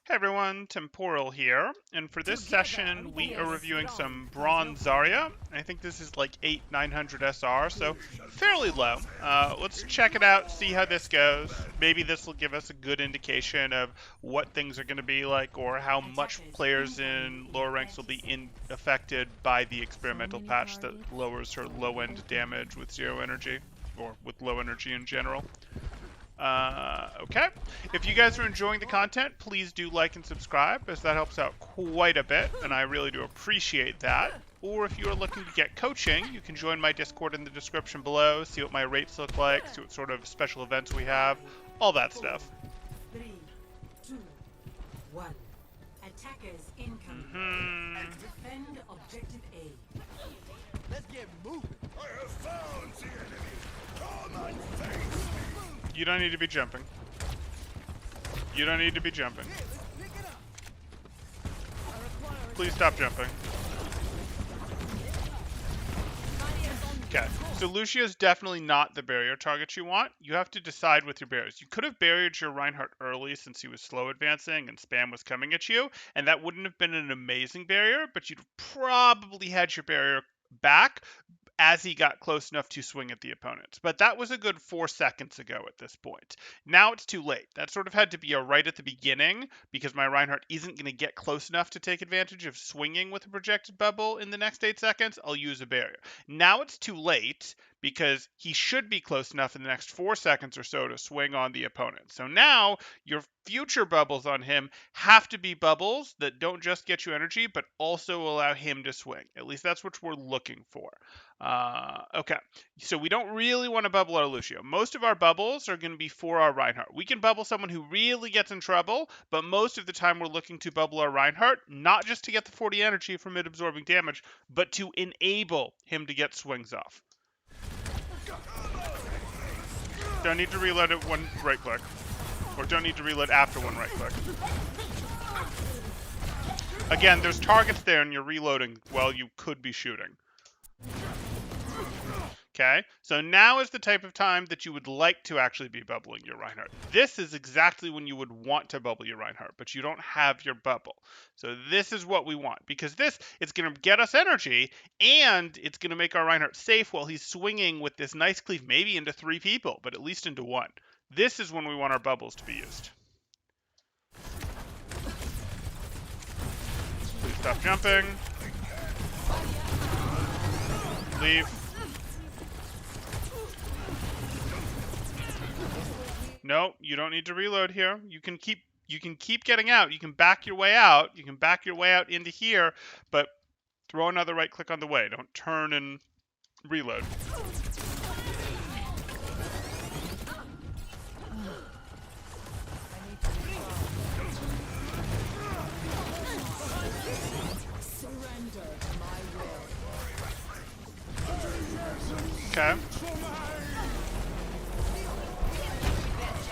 Hey everyone, Temporal here, and for this session we are reviewing some Bronze Zarya. I think this is like 900 SR, so fairly low. Let's check it out, see how this goes. Maybe this will give us a good indication of what things are going to be like, or how much players in lower ranks will be affected by the experimental patch that lowers her low-end damage with 0 energy, or with low energy in general. Okay. If you guys are enjoying the content, please do like and subscribe, as that helps out quite a bit, and I really do appreciate that. Or if you are looking to get coaching, you can join my Discord in the description below, see what my rates look like, see what sort of special events we have, all that stuff. 3, 2, 1. Attackers incoming. Defend objective A. Let's get moving. I have found the enemy. Come and face me. You don't need to be jumping. You don't need to be jumping. Please stop jumping. Okay, so Lucia's definitely not the barrier target you want. You have to decide with your barriers. You could have barriered your Reinhardt early since he was slow advancing and spam was coming at you, and that wouldn't have been an amazing barrier, but you'd probably had your barrier back as he got close enough to swing at the opponents. But that was a good 4 seconds ago at this point. Now it's too late. That sort of had to be a right at the beginning, because my Reinhardt isn't going to get close enough to take advantage of swinging with a projected bubble in the next 8 seconds. I'll use a barrier. Now it's too late, because he should be close enough in the next 4 seconds or so to swing on the opponent. So now your future bubbles on him have to be bubbles that don't just get you energy, but also allow him to swing. At least that's what we're looking for. Okay, so we don't really want to bubble our Lucio. Most of our bubbles are going to be for our Reinhardt. We can bubble someone who really gets in trouble, but most of the time we're looking to bubble our Reinhardt, not just to get the 40 energy from mid-absorbing damage, but to enable him to get swings off. Don't need to reload at one right click. Or don't need to reload after one right click. Again, there's targets there and you're reloading while you could be shooting. Okay, so now is the type of time that you would like to actually be bubbling your Reinhardt. This is exactly when you would want to bubble your Reinhardt, but you don't have your bubble. So this is what we want, because this is going to get us energy, and it's going to make our Reinhardt safe while he's swinging with this nice cleave, maybe into 3 people, but at least into 1. This is when we want our bubbles to be used. Please stop jumping. Leave. No, you don't need to reload here. You can keep getting out. You can back your way out. You can back your way out into here, but throw another right click on the way. Don't turn and reload. Okay.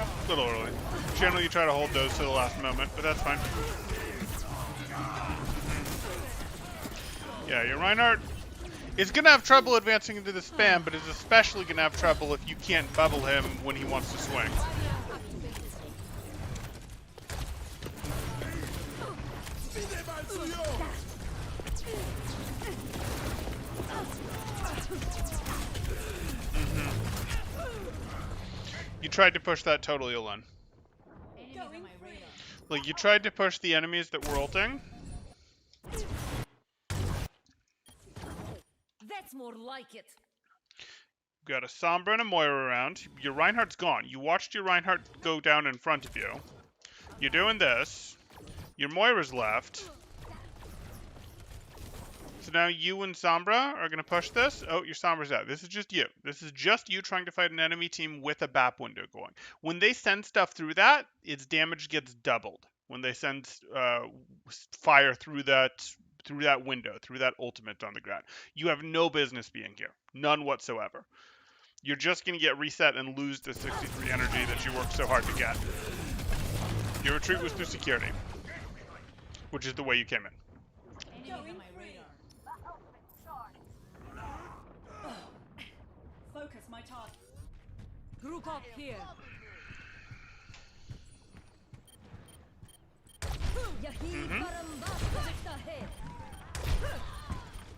A little early. Generally, you try to hold those to the last moment, but that's fine. Yeah, your Reinhardt is going to have trouble advancing into the spam, but is especially going to have trouble if you can't bubble him when he wants to swing. You tried to push that totally alone. Like, you tried to push the enemies that were ulting. That's more like it. We've got a Sombra and a Moira around. Your Reinhardt's gone. You watched your Reinhardt go down in front of you. You're doing this. Your Moira's left. So now you and Sombra are going to push this. Oh, your Sombra's out. This is just you. This is just you trying to fight an enemy team with a BAP window going. When they send stuff through that, its damage gets doubled. When they send fire through that window, through that ultimate on the ground. You have no business being here. None whatsoever. You're just going to get reset and lose the 63 energy that you worked so hard to get. Your retreat was through security, which is the way you came in. Focus my target. Group up here. Mm-hmm.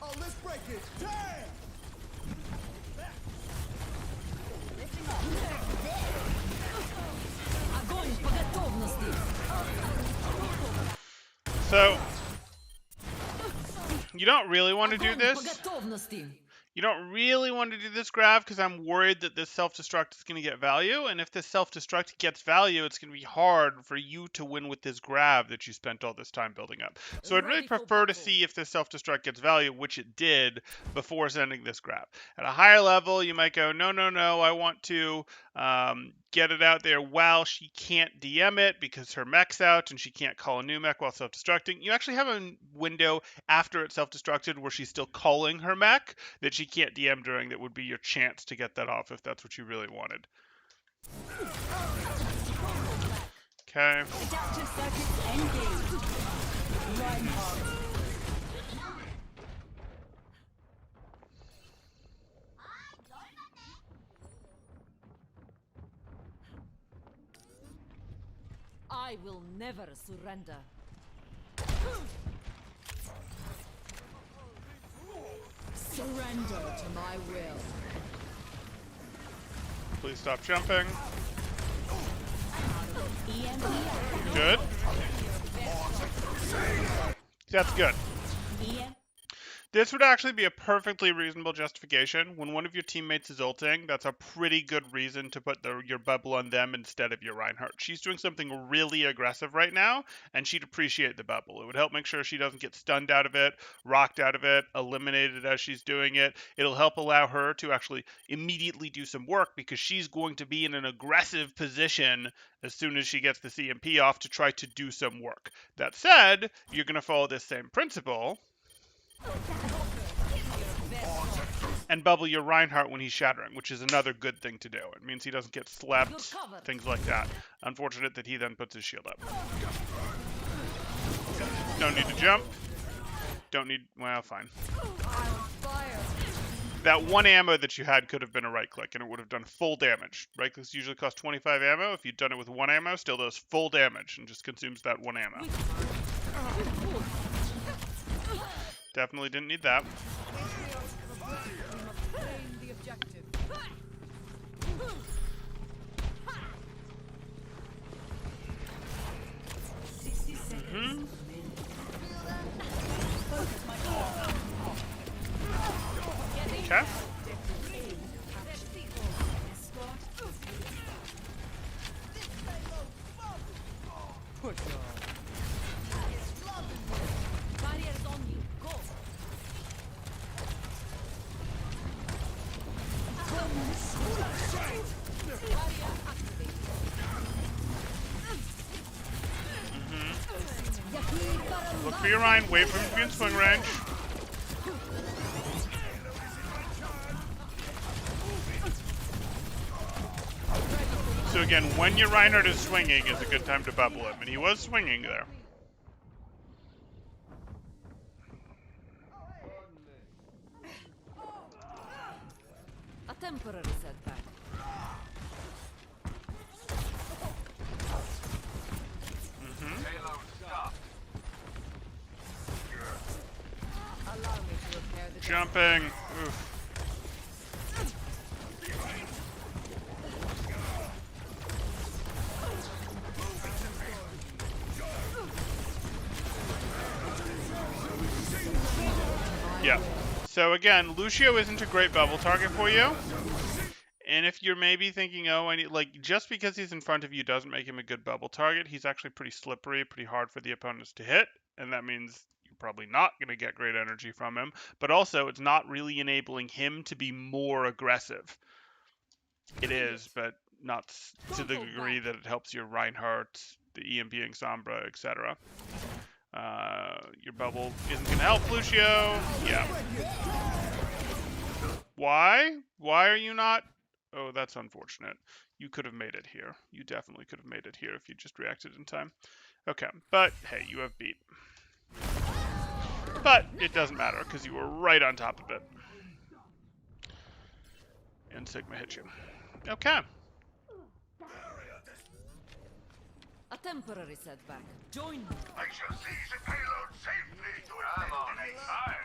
Oh, let's break it. Damn! So, you don't really want to do this. You don't really want to do this grab because I'm worried that this self-destruct is going to get value, and if this self-destruct gets value, it's going to be hard for you to win with this grab that you spent all this time building up. So I'd really prefer to see if this self-destruct gets value, which it did, before sending this grab. At a higher level, you might go, no, no, no, I want to get it out there while she can't DM it because her mech's out and she can't call a new mech while self-destructing. You actually have a window after it's self-destructed where she's still calling her mech that she can't DM during that would be your chance to get that off if that's what you really wanted. Okay. I will never surrender. Surrender to my will. Please stop jumping. Good. That's good. This would actually be a perfectly reasonable justification. When one of your teammates is ulting, that's a pretty good reason to put your bubble on them instead of your Reinhardt. She's doing something really aggressive right now, and she'd appreciate the bubble. It would help make sure she doesn't get stunned out of it, rocked out of it, eliminated as she's doing it. It'll help allow her to actually immediately do some work because she's going to be in an aggressive position as soon as she gets the CMP off to try to do some work. That said, you're going to follow this same principle and bubble your Reinhardt when he's shattering, which is another good thing to do. It means he doesn't get slept, things like that. Unfortunate that he then puts his shield up. Don't need to jump. Don't need, well, fine. That one ammo that you had could have been a right click, and it would have done full damage. Right clicks usually cost 25 ammo. If you'd done it with one ammo, still does full damage and just consumes that one ammo. Definitely didn't need that. Mm-hmm. Okay. Look for your Ryan, wait for him to be in swing range. So again, when your Reinhardt is swinging is a good time to bubble him, and he was swinging there. A temporary setback. Allow me to repair the Jumping. Oof. Yeah. So again, Lucio isn't a great bubble target for you. And if you're maybe thinking, oh, I need, like, just because he's in front of you doesn't make him a good bubble target. He's actually pretty slippery, pretty hard for the opponents to hit. And that means you're probably not going to get great energy from him. But also, it's not really enabling him to be more aggressive. It is, but not to the degree that it helps your Reinhardt, the EMPing Sombra, etc. Your bubble isn't going to help Lucio. Yeah. Why? Why are you not? Oh, that's unfortunate. You could have made it here. You definitely could have made it here if you just reacted in time. Okay, but hey, you have beat. But it doesn't matter because you were right on top of it. And Sigma hit you. Okay. A temporary setback. Join me. I shall seize the payload safely to its destination.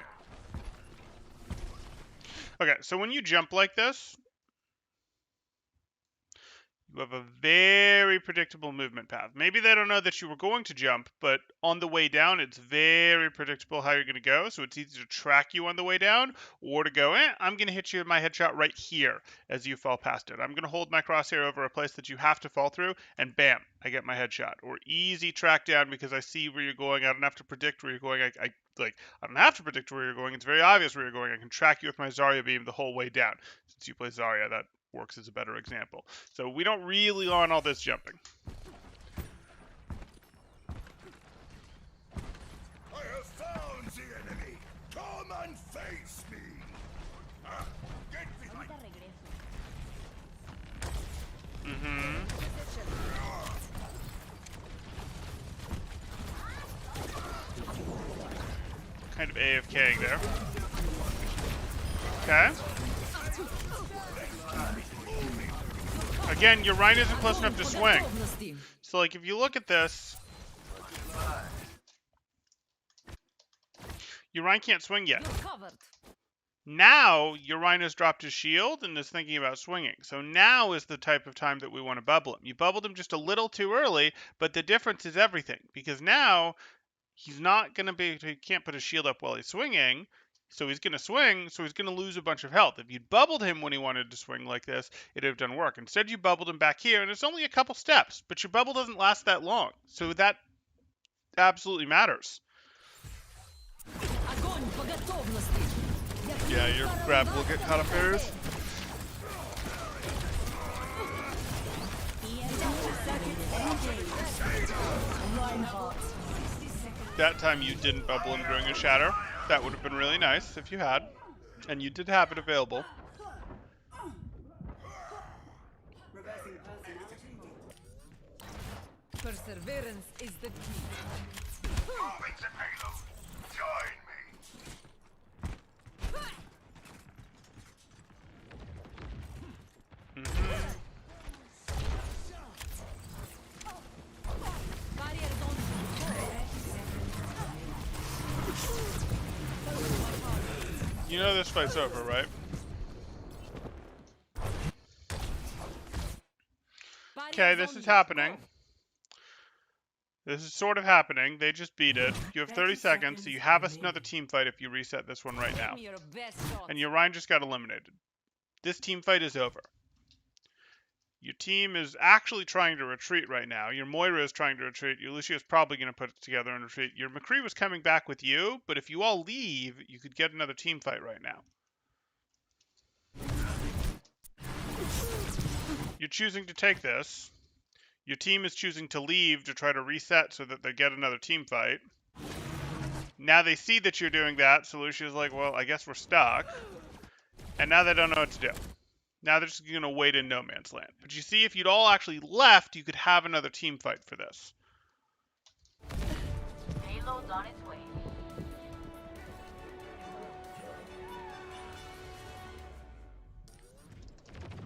Okay, so when you jump like this, you have a very predictable movement path. Maybe they don't know that you were going to jump, but on the way down, it's very predictable how you're going to go. So it's easy to track you on the way down or to go, I'm going to hit you with my headshot right here as you fall past it. I'm going to hold my crosshair over a place that you have to fall through, and bam, I get my headshot. Or easy track down because I see where you're going. I don't have to predict where you're going. I don't have to predict where you're going. It's very obvious where you're going. I can track you with my Zarya beam the whole way down. Since you play Zarya, that works as a better example. So we don't really want all this jumping. I have found the enemy. Come and face me. Get behind. Kind of AFKing there. Okay. Again, your Rhine isn't close enough to swing. So, like, if you look at this, your Rhine can't swing yet. Now, your Rhine has dropped his shield and is thinking about swinging. So now is the type of time that we want to bubble him. You bubbled him just a little too early, but the difference is everything. Because now, he's not going to be, he can't put his shield up while he's swinging. So he's going to swing, so he's going to lose a bunch of health. If you'd bubbled him when he wanted to swing like this, it would have done work. Instead, you bubbled him back here, and it's only a couple steps. But your bubble doesn't last that long. So that absolutely matters. Yeah, your grab will get caught up barriers. That time you didn't bubble him during a shatter. That would have been really nice if you had. And you did have it available. Perseverance is the key. Moving the payload. Join me. You know this fight's over, right? Okay, this is happening. This is sort of happening. They just beat it. You have 30 seconds, so you have another team fight if you reset this one right now. And your Rhine just got eliminated. This team fight is over. Your team is actually trying to retreat right now. Your Moira is trying to retreat. Your Lucia is probably going to put it together and retreat. Your McCree was coming back with you, but if you all leave, you could get another team fight right now. You're choosing to take this. Your team is choosing to leave to try to reset so that they get another team fight. Now they see that you're doing that, so Lucia's like, well, I guess we're stuck. And now they don't know what to do. Now they're just going to wait in no man's land. But you see, if you'd all actually left, you could have another team fight for this. Payload's on its way.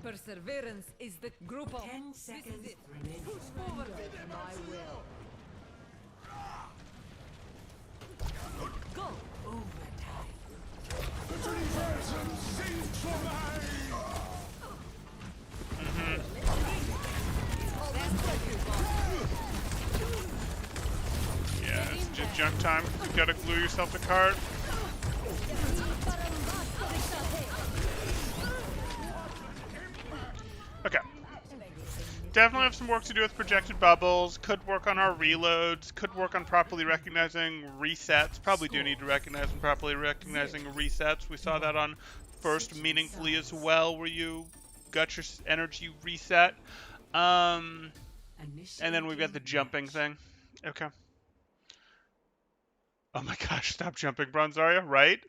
Perseverance is the group of 10 seconds remaining. push forward and I will. Go. Overtime. Yeah, it's just junk time. You gotta glue yourself to cart. Okay. Definitely have some work to do with projected bubbles. Could work on our reloads. Could work on properly recognizing resets. Probably do need to recognize and properly recognizing resets. We saw that on First meaningfully as well, where you got your energy reset. And then we've got the jumping thing. Okay. Oh my gosh, stop jumping, Bronzaria, right?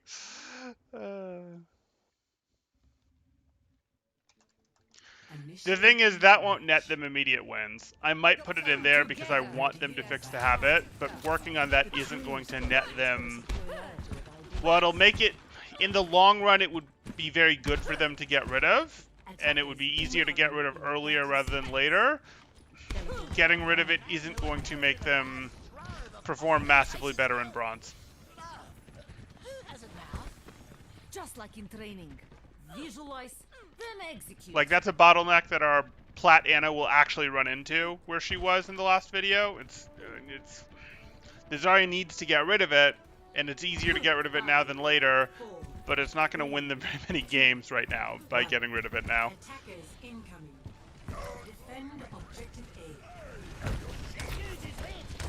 The thing is, that won't net them immediate wins. I might put it in there because I want them to fix the habit, but working on that isn't going to net them. Well, it'll make it, in the long run, it would be very good for them to get rid of, and it would be easier to get rid of earlier rather than later. getting rid of it isn't going to make them perform massively better in bronze. Just like in training. Visualize, then execute. Like, that's a bottleneck that our Plat Anna will actually run into where she was in the last video. It's the Zarya needs to get rid of it, and it's easier to get rid of it now than later, but it's not going to win them very many games right now by getting rid of it now. Attackers incoming. Defend objective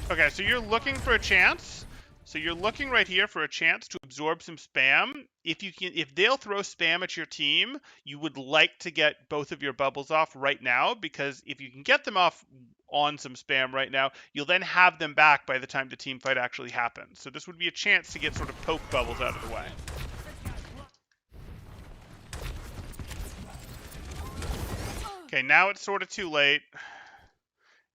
A. Okay, so you're looking for a chance. So you're looking right here for a chance to absorb some spam. If they'll throw spam at your team, you would like to get both of your bubbles off right now, because if you can get them off on some spam right now, you'll then have them back by the time the team fight actually happens. So this would be a chance to get sort of poke bubbles out of the way. Okay, now it's sort of too late.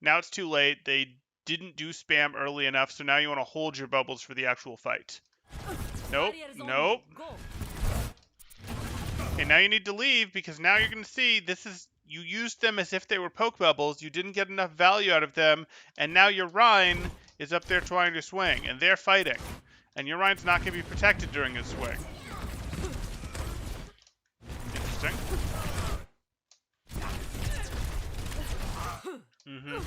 Now it's too late. They didn't do spam early enough, so now you want to hold your bubbles for the actual fight. Nope, nope. Okay, now you need to leave, because now you're going to see you used them as if they were poke bubbles. You didn't get enough value out of them, and now your Rhine is up there trying to swing, and they're fighting. And your Rhine's not going to be protected during his swing. Interesting. Mm-hmm.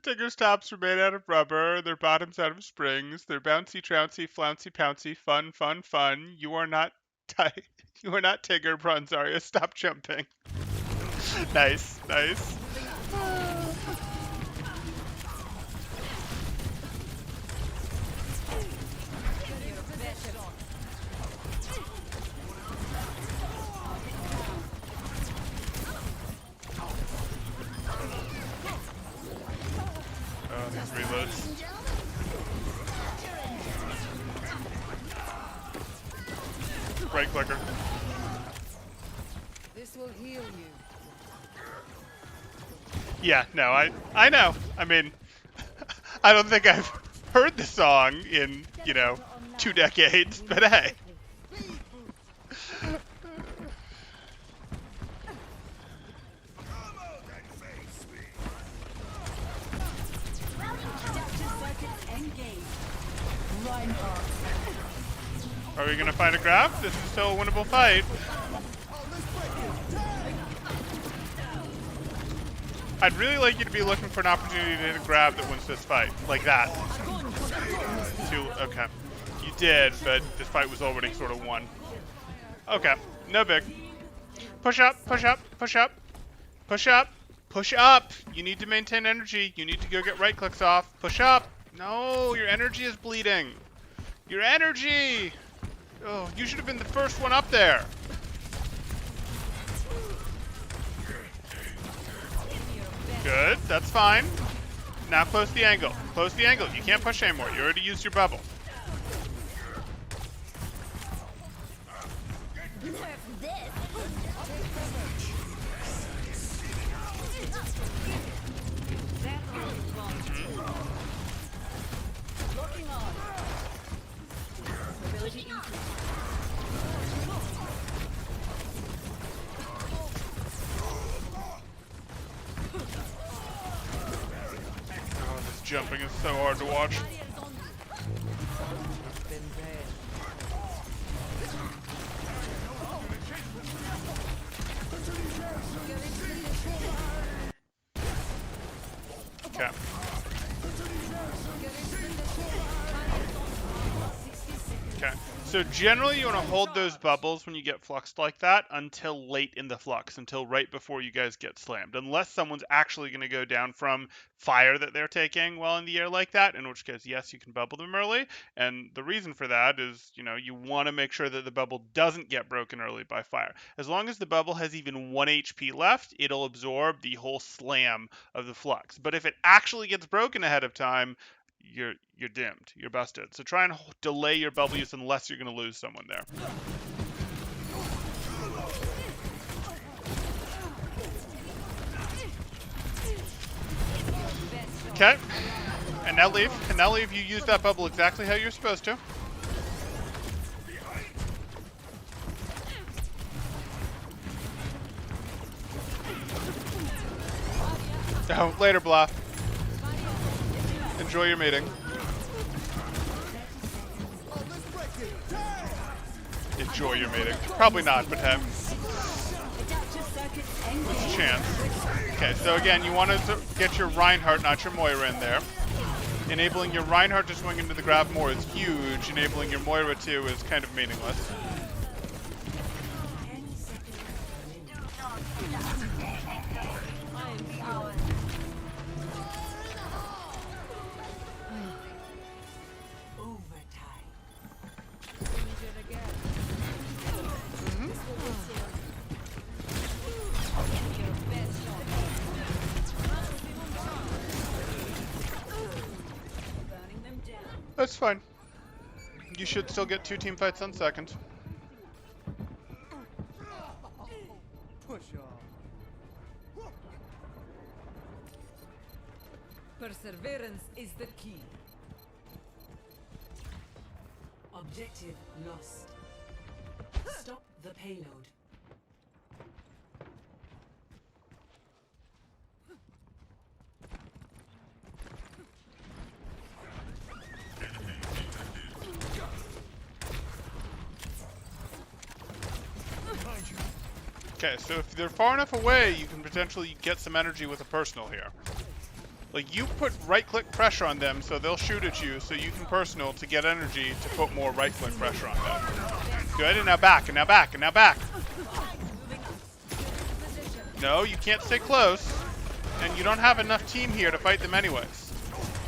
Tigger's tops are made out of rubber, their bottoms out of springs, they're bouncy, trouncy, flouncy, pouncy, fun, fun, fun. You are not you are not Tigger, Bronzaria. Stop jumping. Nice, nice. Oh, these reloads. Right clicker. This will heal you. Yeah, no, I know. I mean, I don't think I've heard the song in, 2 decades, but hey. Are we gonna find a grab? This is still a winnable fight. I'd really like you to be looking for an opportunity to hit a grab that wins this fight. Like that. Okay. You did, but this fight was already sort of won. Okay. No big. Push up, push up, push up. Push up. Push up! You need to maintain energy. You need to go get right clicks off. Push up! No, your energy is bleeding. Your energy! Oh, you should have been the first one up there. Good, that's fine. Now close the angle. Close the angle. You can't push anymore. You already used your bubble. Jumping is so hard to watch. Okay. Okay. So generally you want to hold those bubbles when you get fluxed like that until late in the flux, until right before you guys get slammed. Unless someone's actually going to go down from fire that they're taking while in the air like that, in which case, yes, you can bubble them early. And the reason for that is, you want to make sure that the bubble doesn't get broken early by fire. As long as the bubble has even 1 HP left, it'll absorb the whole slam of the flux. But if it actually gets broken ahead of time, you're dimmed. You're busted. So try and delay your bubble use unless you're going to lose someone there. Okay. And now leave. And now leave. You use that bubble exactly how you're supposed to. Oh, later, Bluff. Enjoy your meeting. Enjoy your meeting. Probably not, but hey. There's a chance. Okay, so again, you want to get your Reinhardt, not your Moira, in there. Enabling your Reinhardt to swing into the grab more is huge. Enabling your Moira to is kind of meaningless. That's fine. You should still get 2 team fights on second. Perseverance is the key. Objective lost. Stop the payload. Okay, so if they're far enough away, you can potentially get some energy with a personal here. Like, you put right-click pressure on them, so they'll shoot at you, so you can personal to get energy to put more right-click pressure on them. Good, and now back, and now back, and now back. No, you can't stay close, and you don't have enough team here to fight them anyways.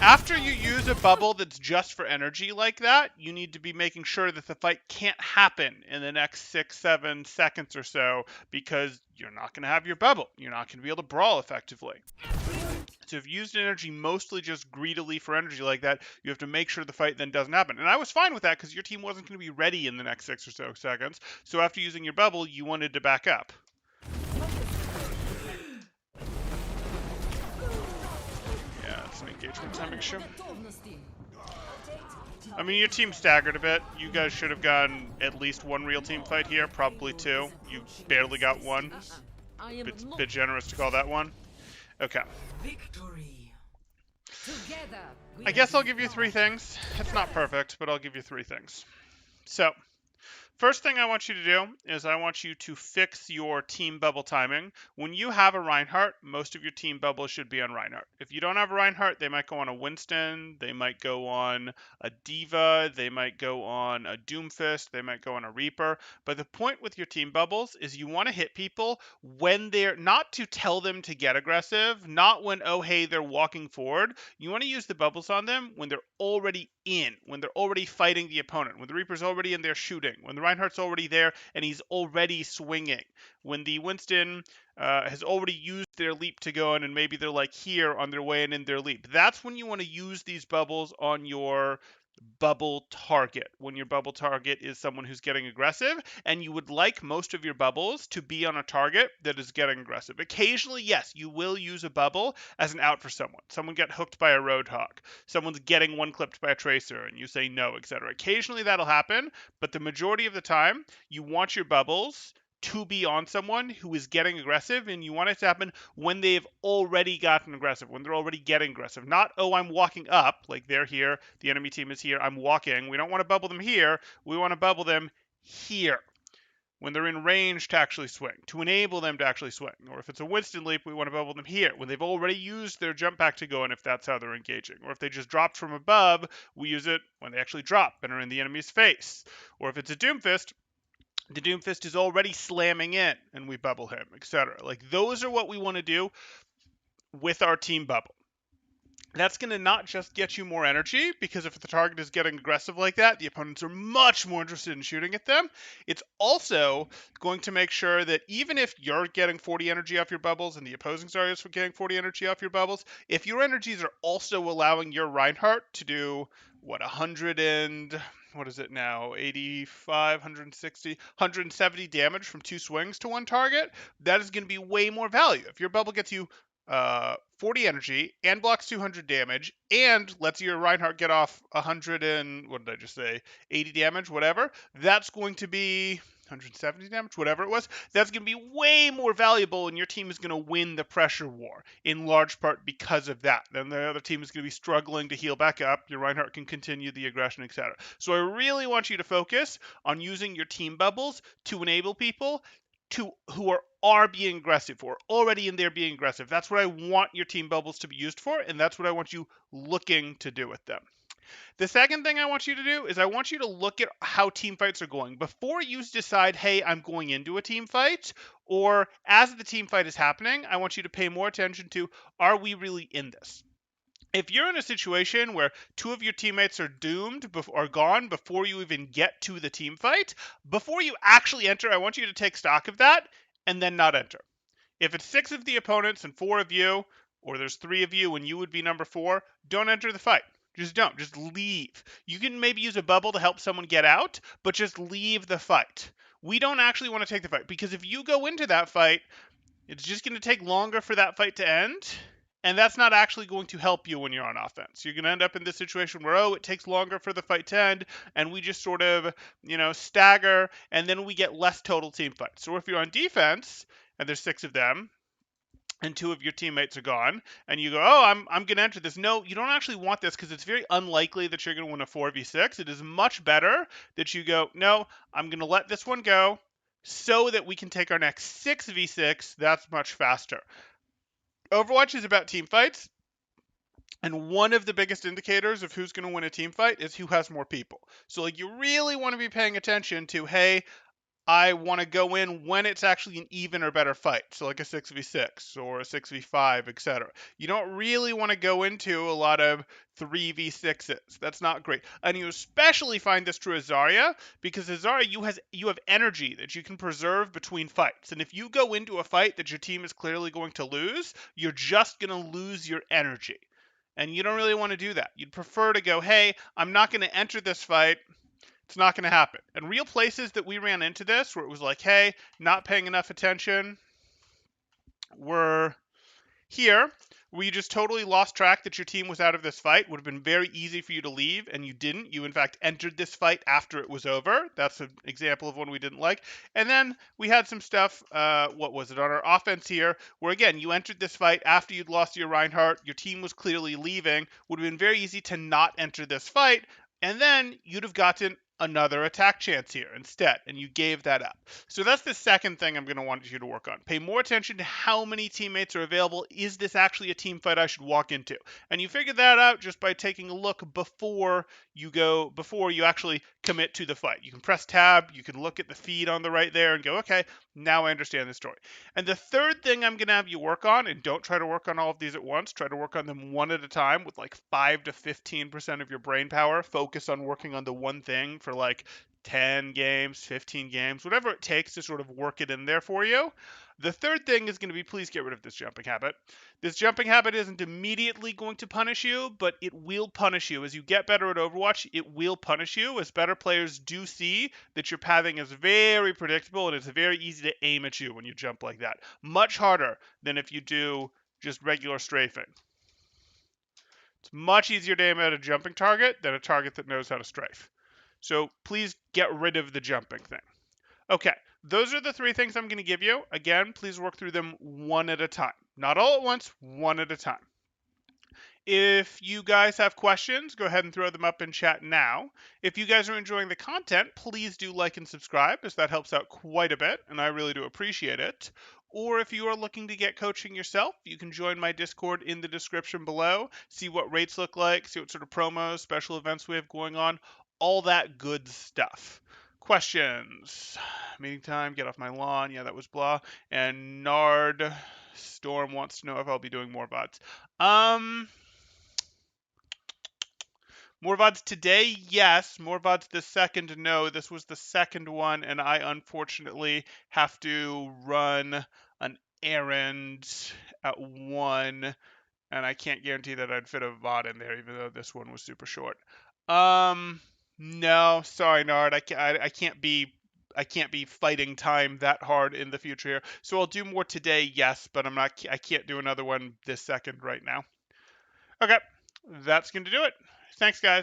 After you use a bubble that's just for energy like that, you need to be making sure that the fight can't happen in the next 6-7 seconds or so, because you're not going to have your bubble. You're not going to be able to brawl effectively. So if you used energy mostly just greedily for energy like that, you have to make sure the fight then doesn't happen. And I was fine with that because your team wasn't going to be ready in the next 6 or so seconds. So after using your bubble, you wanted to back up. Yeah, it's an engagement timing issue. I mean, your team staggered a bit. You guys should have gotten at least 1 real team fight here, probably 2. You barely got 1. It's a bit generous to call that 1. Okay. Victory. I guess I'll give you 3 things. It's not perfect, but I'll give you 3 things. So, first thing I want you to do is I want you to fix your team bubble timing. When you have a Reinhardt, most of your team bubbles should be on Reinhardt. If you don't have a Reinhardt, they might go on a Winston, they might go on a Diva, they might go on a Doomfist, they might go on a Reaper. But the point with your team bubbles is you want to hit people when they're not to tell them to get aggressive, not when, oh, hey, they're walking forward. You want to use the bubbles on them when they're already in, when they're already fighting the opponent, when the Reaper's already in there shooting, when the Reinhardt's already there and he's already swinging, when the Winston has already used their leap to go in and maybe they're like here on their way and in their leap. That's when you want to use these bubbles on your bubble target, when your bubble target is someone who's getting aggressive, and you would like most of your bubbles to be on a target that is getting aggressive. Occasionally, yes, you will use a bubble as an out for someone. Someone get hooked by a Roadhog, someone's getting one clipped by a Tracer, and you say no, etc. Occasionally that'll happen, but the majority of the time, you want your bubbles to be on someone who is getting aggressive, and you want it to happen when they've already gotten aggressive, when they're already getting aggressive. Not, oh, I'm walking up, like they're here, the enemy team is here, I'm walking. We don't want to bubble them here, we want to bubble them here, when they're in range to actually swing, to enable them to actually swing. Or if it's a Winston leap, we want to bubble them here, when they've already used their jump back to go in, if that's how they're engaging. Or if they just dropped from above, we use it when they actually drop and are in the enemy's face. Or if it's a Doomfist, the Doomfist is already slamming in and we bubble him, etc. Like, those are what we want to do with our team bubble. That's going to not just get you more energy, because if the target is getting aggressive like that, the opponents are much more interested in shooting at them. It's also going to make sure that even if you're getting 40 energy off your bubbles and the opposing Zarya is getting 40 energy off your bubbles, if your energies are also allowing your Reinhardt to do, 100 and what is it now, 85, 160, 170 damage from 2 swings to one target, that is going to be way more value. If your bubble gets you 40 energy and blocks 200 damage and lets your Reinhardt get off 100 and what did I just say? 80 damage, whatever. That's going to be 170 damage, whatever it was. That's going to be way more valuable, and your team is going to win the pressure war in large part because of that. Then the other team is going to be struggling to heal back up. Your Reinhardt can continue the aggression, etc. So I really want you to focus on using your team bubbles to enable people to who are being aggressive or already in there being aggressive. That's what I want your team bubbles to be used for, and that's what I want you looking to do with them. The second thing I want you to do is I want you to look at how team fights are going. Before you decide, hey, I'm going into a team fight, or as the team fight is happening, I want you to pay more attention to, are we really in this? If you're in a situation where two of your teammates are doomed or gone before you even get to the team fight, before you actually enter, I want you to take stock of that and then not enter. If it's 6 of the opponents and 4 of you, or there's 3 of you and you would be number 4, don't enter the fight. Just don't. Just leave. You can maybe use a bubble to help someone get out, but just leave the fight. We don't actually want to take the fight because if you go into that fight, it's just going to take longer for that fight to end. And that's not actually going to help you when you're on offense. You're going to end up in this situation where, oh, it takes longer for the fight to end, and we just sort of, stagger, and then we get less total team fights. So if you're on defense, and there's 6 of them, and 2 of your teammates are gone, and you go, oh, I'm going to enter this. No, you don't actually want this because it's very unlikely that you're going to win a 4v6. It is much better that you go, no, I'm going to let this one go so that we can take our next 6v6. That's much faster. Overwatch is about team fights, and one of the biggest indicators of who's going to win a team fight is who has more people. So, you really want to be paying attention to, hey, I want to go in when it's actually an even or better fight. So like a 6v6 or a 6v5, etc. You don't really want to go into a lot of 3v6s. That's not great. And you especially find this true as Zarya, because as Zarya, you have energy that you can preserve between fights. And if you go into a fight that your team is clearly going to lose, you're just going to lose your energy. And you don't really want to do that. You'd prefer to go, hey, I'm not going to enter this fight. It's not going to happen. And real places that we ran into this where it was like, hey, not paying enough attention were here, where you just totally lost track that your team was out of this fight. Would have been very easy for you to leave, and you didn't. You, in fact, entered this fight after it was over. That's an example of one we didn't like. And then we had some stuff, what was it, on our offense here, where, again, you entered this fight after you'd lost your Reinhardt. Your team was clearly leaving. Would have been very easy to not enter this fight, and then you'd have gotten another attack chance here instead, and you gave that up. So that's the second thing I'm going to want you to work on. Pay more attention to how many teammates are available. Is this actually a team fight I should walk into? And you figure that out just by taking a look before you actually commit to the fight. You can press tab, you can look at the feed on the right there and go, okay, now I understand the story. And the third thing I'm going to have you work on, and don't try to work on all of these at once, try to work on them one at a time with like 5 to 15% of your brain power. Focus on working on the one thing for like 10 games, 15 games, whatever it takes to sort of work it in there for you. The third thing is going to be, please get rid of this jumping habit. This jumping habit isn't immediately going to punish you, but it will punish you. As you get better at Overwatch, it will punish you, as better players do see that your pathing is very predictable and it's very easy to aim at you when you jump like that. Much harder than if you do just regular strafing. It's much easier to aim at a jumping target than a target that knows how to strafe. So please get rid of the jumping thing. Okay, those are the 3 things I'm going to give you. Again, please work through them one at a time. Not all at once, one at a time. If you guys have questions, go ahead and throw them up in chat now. If you guys are enjoying the content, please do like and subscribe, as that helps out quite a bit, and I really do appreciate it. Or if you are looking to get coaching yourself, you can join my Discord in the description below, see what rates look like, see what sort of promos, special events we have going on, all that good stuff. Questions? Meeting time, get off my lawn. Yeah, that was blah. And Nard Storm wants to know if I'll be doing more VODs. More VODs today? Yes. More VODs this second? No. This was the second one, and I unfortunately have to run an errand at 1, and I can't guarantee that I'd fit a VOD in there, even though this one was super short. No. Sorry, Nard. I can't be I can't be fighting time that hard in the future here. So I'll do more today, yes, but I can't do another one this second right now. Okay, that's going to do it. Thanks, guys.